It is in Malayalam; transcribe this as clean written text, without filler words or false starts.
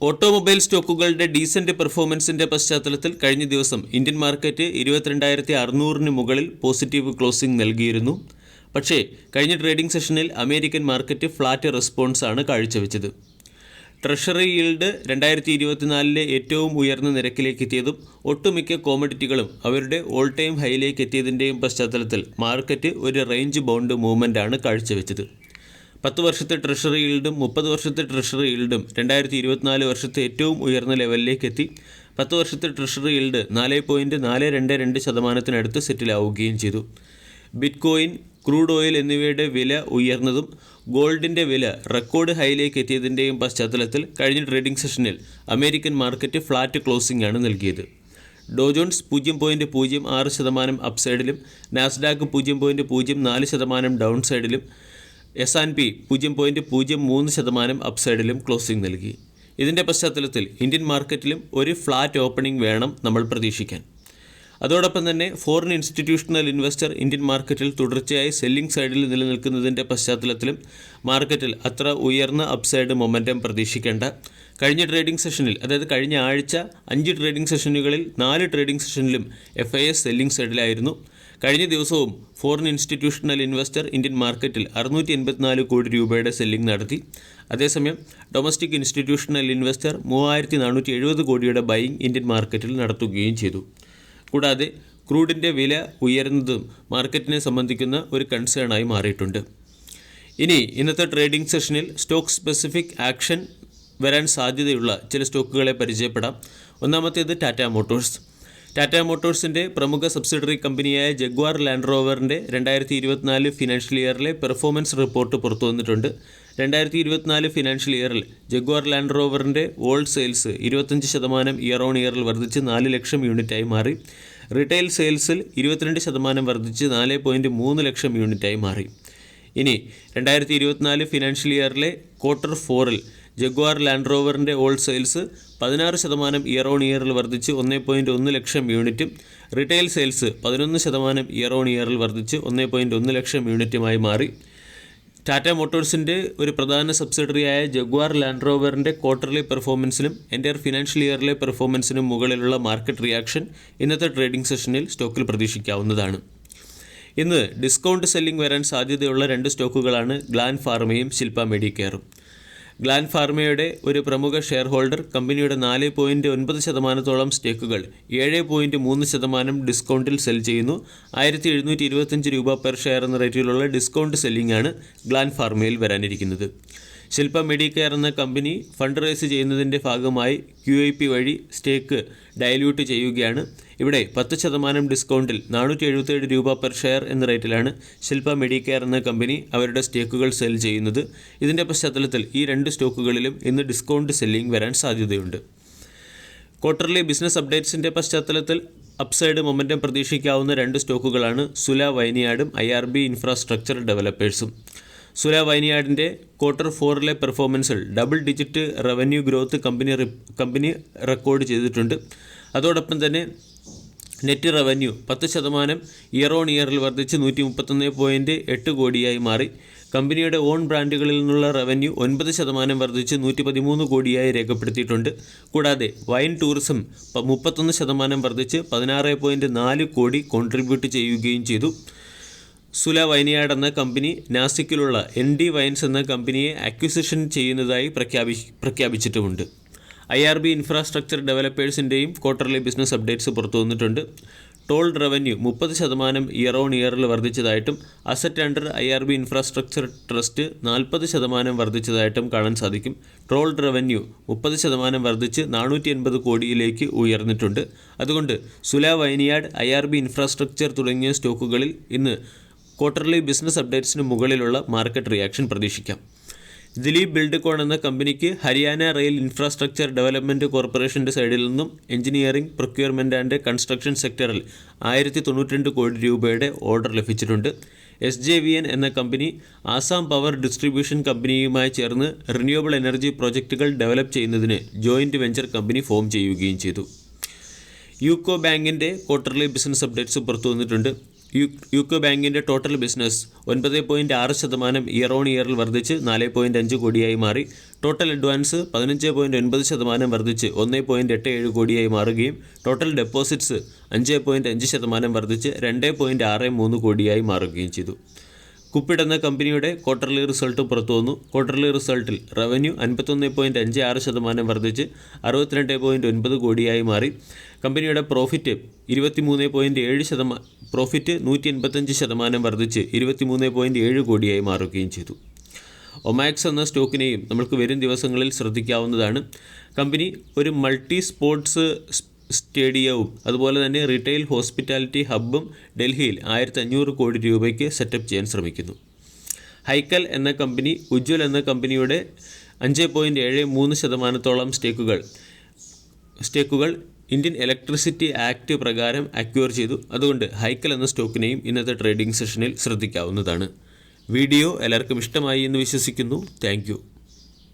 ഓട്ടോമൊബൈൽ സ്റ്റോക്കുകളുടെ ഡീസന്റ് പെർഫോമൻസിന്റെ പശ്ചാത്തലത്തിൽ കഴിഞ്ഞ ദിവസം ഇന്ത്യൻ മാർക്കറ്റ് 22,600 മുകളിൽ പോസിറ്റീവ് ക്ലോസിംഗ് നൽകിയിരുന്നു. പക്ഷേ കഴിഞ്ഞ ട്രേഡിംഗ് സെഷനിൽ അമേരിക്കൻ മാർക്കറ്റ് ഫ്ലാറ്റ് റെസ്പോൺസാണ് കാഴ്ചവെച്ചത്. ട്രഷറി ഈൽഡ് 2024 ഏറ്റവും ഉയർന്ന നിരക്കിലേക്ക് എത്തിയതും ഒട്ടുമിക്ക കോമഡിറ്റികളും അവരുടെ ഓൾ ടൈം ഹൈയിലേക്ക് എത്തിയതിൻ്റെയും പശ്ചാത്തലത്തിൽ മാർക്കറ്റ് ഒരു റേഞ്ച് ബൗണ്ട് മൂവ്മെൻ്റാണ് കാഴ്ചവെച്ചത്. 10 വർഷത്തെ ട്രഷറി ഈൽഡും 30 വർഷത്തെ ട്രഷറി ഈൽഡും 2024 വർഷത്തെ ഏറ്റവും ഉയർന്ന ലെവലിലേക്ക് എത്തി. 10 വർഷത്തെ ട്രഷറി ഈൽഡ് 4.422% സെറ്റിലാവുകയും ചെയ്തു. ബിറ്റ് കോയിൻ, ക്രൂഡ് ഓയിൽ എന്നിവയുടെ വില ഉയർന്നതും ഗോൾഡിൻ്റെ വില റെക്കോർഡ് ഹൈയിലേക്ക് എത്തിയതിൻ്റെയും പശ്ചാത്തലത്തിൽ കഴിഞ്ഞ ട്രേഡിംഗ് സെഷനിൽ അമേരിക്കൻ മാർക്കറ്റ് ഫ്ലാറ്റ് ക്ലോസിംഗ് ആണ് നൽകിയത്. ഡോ ജോൺസ് 0.06% അപ്സൈഡിലും നാസ്ഡാക്ക് 0.04% ഡൗൺ സൈഡിലും S&P 0.03% അപ്സൈഡിലും ക്ലോസിംഗ് നൽകി. ഇതിൻ്റെ പശ്ചാത്തലത്തിൽ ഇന്ത്യൻ മാർക്കറ്റിലും ഒരു ഫ്ലാറ്റ് ഓപ്പണിംഗ് വേണം നമ്മൾ പ്രതീക്ഷിക്കാൻ. അതോടൊപ്പം തന്നെ ഫോറിൻ ഇൻസ്റ്റിറ്റ്യൂഷണൽ ഇൻവെസ്റ്റർ ഇന്ത്യൻ മാർക്കറ്റിൽ തുടർച്ചയായി സെല്ലിംഗ് സൈഡിൽ നിലനിൽക്കുന്നതിൻ്റെ പശ്ചാത്തലത്തിൽ മാർക്കറ്റിൽ അത്ര ഉയർന്ന അപ്സൈഡ് മൊമെൻറ്റം പ്രതീക്ഷിക്കേണ്ട. കഴിഞ്ഞ ട്രേഡിംഗ് സെഷനിൽ, അതായത് കഴിഞ്ഞ ആഴ്ച 5 ട്രേഡിംഗ് സെഷനുകളിൽ 4 ട്രേഡിംഗ് സെഷനിലും FIS സെല്ലിംഗ് സൈഡിലായിരുന്നു. കഴിഞ്ഞ ദിവസവും ഫോറിൻ ഇൻസ്റ്റിറ്റ്യൂഷണൽ ഇൻവെസ്റ്റർ ഇന്ത്യൻ മാർക്കറ്റിൽ 684 കോടി രൂപയുടെ സെല്ലിംഗ് നടത്തി. അതേസമയം ഡൊമസ്റ്റിക് ഇൻസ്റ്റിറ്റ്യൂഷണൽ ഇൻവെസ്റ്റർ 3470 കോടിയുടെ ബൈയിങ് ഇന്ത്യൻ മാർക്കറ്റിൽ നടത്തുകയും ചെയ്തു. കൂടാതെ ക്രൂഡിൻ്റെ വില ഉയരുന്നതും മാർക്കറ്റിനെ സംബന്ധിക്കുന്ന ഒരു കൺസേണായി മാറിയിട്ടുണ്ട്. ഇനി ഇന്നത്തെ ട്രേഡിംഗ് സെഷനിൽ സ്റ്റോക്ക് സ്പെസിഫിക് ആക്ഷൻ വരാൻ സാധ്യതയുള്ള ചില സ്റ്റോക്കുകളെ പരിചയപ്പെടാം. ഒന്നാമത്തേത് ടാറ്റ മോട്ടോഴ്സ്. ടാറ്റ മോട്ടോഴ്സിൻ്റെ പ്രമുഖ സബ്സിഡറി കമ്പനിയായ ജഗ്വാർ ലാൻഡ് റോവറിൻ്റെ 2024 ഫിനാൻഷ്യൽ ഇയറിലെ പെർഫോമൻസ് റിപ്പോർട്ട് പുറത്തു വന്നിട്ടുണ്ട്. 2024 ഫിനാൻഷ്യൽ ഇയറിൽ ജഗ്വാർ ലാൻഡ് റോവറിൻ്റെ വേൾഡ് സെയിൽസ് 25% ഇയർ ഓൺ ഇയറിൽ വർദ്ധിച്ച് 4 ലക്ഷം യൂണിറ്റായി മാറി. റീറ്റെയിൽ സെയിൽസിൽ 22% വർദ്ധിച്ച് 4.3 ലക്ഷം യൂണിറ്റായി മാറി. ഇനി 2024 ഫിനാൻഷ്യൽ ഇയറിലെ ക്വാർട്ടർ 4-ൽ ജഗ്വാർ ലാൻഡ് റോവറിൻ്റെ ഓൾഡ് സെയിൽസ് 16% ഇയർ ഓൺ ഇയറിൽ വർദ്ധിച്ച് 1.1 ലക്ഷം യൂണിറ്റും റീറ്റെയിൽ സെയിൽസ് 11% ഇയർ ഓൺ ഇയറിൽ വർദ്ധിച്ച് 1.1 ലക്ഷം യൂണിറ്റുമായി മാറി. ടാറ്റ മോട്ടോഴ്സിൻ്റെ ഒരു പ്രധാന സബ്സിഡറിയായ ജഗ്വാർ ലാൻഡ് റോവറിൻ്റെ ക്വാർട്ടർലി പെർഫോമൻസിനും എൻ്റയർ ഫിനാൻഷ്യൽ ഇയറിലെ പെർഫോമൻസിനും മുകളിലുള്ള മാർക്കറ്റ് റിയാക്ഷൻ ഇന്നത്തെ ട്രേഡിംഗ് സെഷനിൽ സ്റ്റോക്കിൽ പ്രതീക്ഷിക്കാവുന്നതാണ്. ഇന്ന് ഡിസ്കൗണ്ട് സെല്ലിംഗ് വരാൻ സാധ്യതയുള്ള 2 സ്റ്റോക്കുകളാണ് ഗ്ലാൻ ഫാർമയും ശില്പ മെഡിക്കെയറും. ഗ്ലാൻ ഫാർമയുടെ ഒരു പ്രമുഖ ഷെയർ ഹോൾഡർ കമ്പനിയുടെ 4.9% സ്റ്റേക്കുകൾ 7.3% ഡിസ്കൗണ്ടിൽ സെൽ ചെയ്യുന്നു. 1725 രൂപ പെർ ഷെയർ എന്ന റേറ്റിലുള്ള ഡിസ്കൗണ്ട് സെല്ലിംഗ് ആണ് ഗ്ലാൻ ഫാർമയിൽ വരാനിരിക്കുന്നത്. ശില്പ മെഡിക്കെയർ എന്ന കമ്പനി ഫണ്ട് റേസ് ചെയ്യുന്നതിൻ്റെ ഭാഗമായി QIP വഴി സ്റ്റേക്ക് ഡയല്യൂട്ട് ചെയ്യുകയാണ്. ഇവിടെ 10% ഡിസ്കൗണ്ടിൽ 477 രൂപ പെർ ഷെയർ എന്ന റേറ്റിലാണ് ശില്പ മെഡിക്കെയർ എന്ന കമ്പനി അവരുടെ സ്റ്റേക്കുകൾ സെൽ ചെയ്യുന്നത്. ഇതിൻ്റെ പശ്ചാത്തലത്തിൽ ഈ 2 സ്റ്റോക്കുകളിലും ഇന്ന് ഡിസ്കൗണ്ട് സെല്ലിംഗ് വരാൻ സാധ്യതയുണ്ട്. ക്വാർട്ടർലി ബിസിനസ് അപ്ഡേറ്റ്സിൻ്റെ പശ്ചാത്തലത്തിൽ അപ്സൈഡ് മൊമെൻറ്റം പ്രതീക്ഷിക്കാവുന്ന 2 സ്റ്റോക്കുകളാണ് സുല വൈനിയാർഡും IRB ഇൻഫ്രാസ്ട്രക്ചർ ഡെവലപ്പേഴ്സും. സുല വൈനിയാർഡിൻ്റെ ക്വാർട്ടർ 4-ലെ പെർഫോമൻസിൽ double digit revenue growth company record ചെയ്തിട്ടുണ്ട്. അതോടൊപ്പം തന്നെ നെറ്റ് റവന്യൂ 10% ഇയർ ഓൺ ഇയറിൽ വർദ്ധിച്ച് 131.8 കോടിയായി മാറി. കമ്പനിയുടെ ഓൺ ബ്രാൻഡുകളിൽ നിന്നുള്ള റവന്യൂ 9% വർദ്ധിച്ച് 113 കോടിയായി രേഖപ്പെടുത്തിയിട്ടുണ്ട്. കൂടാതെ വൈൻ ടൂറിസം 31% വർദ്ധിച്ച് 16.4 കോടി കോൺട്രിബ്യൂട്ട് ചെയ്യുകയും ചെയ്തു. സുല വൈനിയാർഡ് എന്ന കമ്പനി നാസിക്കിലുള്ള ND വൈൻസ് എന്ന കമ്പനിയെ അക്വിസിഷൻ ചെയ്യുന്നതായി പ്രഖ്യാപിച്ചിട്ടുമുണ്ട്. IRB ഇൻഫ്രാസ്ട്രക്ചർ ഡെവലപ്പേഴ്സിൻ്റെയും ക്വാർട്ടർലി ബിസിനസ് അപ്ഡേറ്റ്സ് പുറത്തു വന്നിട്ടുണ്ട്. ടോൾഡ് റവന്യൂ 30% ഇയർ ഓൺ ഇയറിൽ വർദ്ധിച്ചതായിട്ടും asset under IRB infrastructure trust 40% വർദ്ധിച്ചതായിട്ടും കാണാൻ സാധിക്കും. ടോൾഡ് റവന്യൂ 30% വർദ്ധിച്ച് 480 കോടിയിലേക്ക് ഉയർന്നിട്ടുണ്ട്. അതുകൊണ്ട് സുല വൈനിയാർഡ്, IRB ഇൻഫ്രാസ്ട്രക്ചർ തുടങ്ങിയ സ്റ്റോക്കുകളിൽ ഇന്ന് ക്വാർട്ടർലി ബിസിനസ് അപ്ഡേറ്റ്സിന് മുകളിലുള്ള മാർക്കറ്റ് റിയാക്ഷൻ പ്രതീക്ഷിക്കാം. ദിലീപ് ബിൽഡ്കോൺ എന്ന കമ്പനിക്ക് ഹരിയാന റെയിൽ ഇൻഫ്രാസ്ട്രക്ചർ ഡെവലപ്മെൻറ്റ് കോർപ്പറേഷൻ്റെ സൈഡിൽ നിന്നും എഞ്ചിനീയറിംഗ്, പ്രൊക്യൂർമെൻറ്റ് ആൻഡ് കൺസ്ട്രക്ഷൻ സെക്ടറിൽ 1092 കോടി രൂപയുടെ ഓർഡർ ലഭിച്ചിട്ടുണ്ട്. SJVN എന്ന കമ്പനി ആസാം പവർ ഡിസ്ട്രിബ്യൂഷൻ കമ്പനിയുമായി ചേർന്ന് റിന്യൂവബിൾ എനർജി പ്രോജക്റ്റുകൾ ഡെവലപ്പ് ചെയ്യുന്നതിന് ജോയിൻറ്റ് വെഞ്ചർ കമ്പനി ഫോം ചെയ്യുകയും ചെയ്തു. യൂക്കോ ബാങ്കിൻ്റെ ക്വാർട്ടർലി ബിസിനസ് അപ്ഡേറ്റ്സ് പുറത്തു വന്നിട്ടുണ്ട്. യൂക്കോ ബാങ്കിൻ്റെ ടോട്ടൽ ബിസിനസ് 9.6% ഇയർ ഓൺ ഇയറിൽ വർദ്ധിച്ച് 4.5 കോടിയായി മാറി. ടോട്ടൽ അഡ്വാൻസ് 15.9% വർദ്ധിച്ച് 1.87 കോടിയായി മാറുകയും ടോട്ടൽ ഡെപ്പോസിറ്റ്സ് 5.5% വർദ്ധിച്ച് 2.63 കോടിയായി മാറുകയും ചെയ്തു. കുപ്പിഡ് എന്ന കമ്പനിയുടെ ക്വാർട്ടർലി റിസൾട്ട് പുറത്തു വന്നു. ക്വാർട്ടർലി റിസൾട്ടിൽ റവന്യൂ 51.56% വർദ്ധിച്ച് 62.9 കോടിയായി മാറി. കമ്പനിയുടെ പ്രോഫിറ്റ് 185% വർദ്ധിച്ച് 23.7 കോടിയായി മാറുകയും ചെയ്തു. ഒമാക്സ് എന്ന സ്റ്റോക്കിനെയും നമുക്ക് വരും ദിവസങ്ങളിൽ ശ്രദ്ധിക്കാവുന്നതാണ്. കമ്പനി ഒരു മൾട്ടി സ്പോർട്സ് സ്റ്റേഡിയവും അതുപോലെ തന്നെ റീറ്റെയിൽ ഹോസ്പിറ്റാലിറ്റി ഹബ്ബും ഡൽഹിയിൽ 1500 കോടി രൂപയ്ക്ക് സെറ്റപ്പ് ചെയ്യാൻ ശ്രമിക്കുന്നു. ഹൈക്കൽ എന്ന കമ്പനി ഉജ്ജ്വൽ എന്ന കമ്പനിയുടെ 5.73% സ്റ്റേക്കുകൾ ഇന്ത്യൻ ഇലക്ട്രിസിറ്റി ആക്ട് പ്രകാരം അക്വയർ ചെയ്തു. അതുകൊണ്ട് ഹൈക്കൽ എന്ന സ്റ്റോക്കിനെയും ഇന്നത്തെ ട്രേഡിംഗ് സെഷനിൽ ശ്രദ്ധിക്കാവുന്നതാണ്. വീഡിയോ എല്ലാവർക്കും ഇഷ്ടമായി എന്ന് വിശ്വസിക്കുന്നു. താങ്ക്